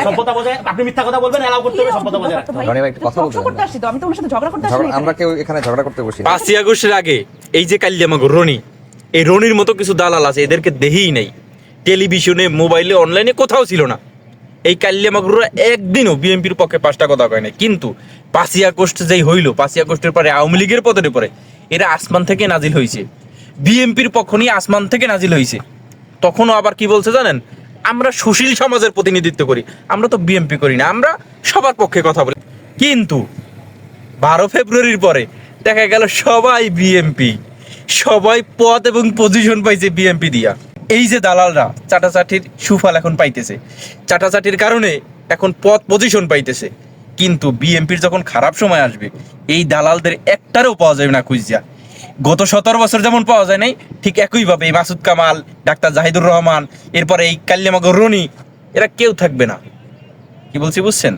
সভ্যতা বজায়, আপনি মিথ্যা কথা বলবেন, এলাও করতে হবে সভ্যতা বজায় রাখতে হবে। রনি ভাই, একটু কথা বলতে করতে আসছি তো, আমি তো ওনার সাথে ঝগড়া করতে আসছি না আমরা কেউ এখানে ঝগড়া করতে বসি না। 5ই আগস্টের আগে এই যে কালিয়ামাগো রনি, এই রনির মতো কিছু দালাল আছে, এদেরকে দেহেই নাই। টেলিভিশনে, মোবাইলে, অনলাইনে কোথাও ছিল না। এই কালিয়ামাগরুরা একদিনও বিএনপির পক্ষে 5টা কথা কয় নাই। কিন্তু 5ই আগস্ট যেই হইল, 5ই আগস্টের পরে আওয়ামী লীগের পদের উপরে এরা আসমান থেকে নাজিল হয়েছে, বিএনপির পক্ষ নিয়ে আসমান থেকে নাজিল হয়েছে। তখনও আবার কি বলছে জানেন, আমরা সুশীল সমাজের প্রতিনিধিত্ব করি, আমরা তো বিএনপি করি না, আমরা সবার পক্ষে কথা বলি। কিন্তু 12 ফেব্রুয়ারির পরে দেখা গেল সবাই বিএমপি, সবাই পদ এবং পজিশন পাইছে বিএমপি দিয়া। এই যে দালালরা চাটাচাটির সুফল এখন পাইতেছে, চাটাচাটির কারণে এখন পদ পজিশন পাইতেছে। কিন্তু বিএমপির যখন খারাপ সময় আসবে, এই দালালদের একটারও পাওয়া যাবে না খুঁজিয়া। গত 17 বছর যেমন পাওয়া যায় নাই, ঠিক একইভাবে এই মাসুদ কামাল, ডাক্তার জাহিদুর রহমান, এরপরে এই কালিয়ামাগো রনি, এরা কেউ থাকবে না। কি বলছি বুঝছেন?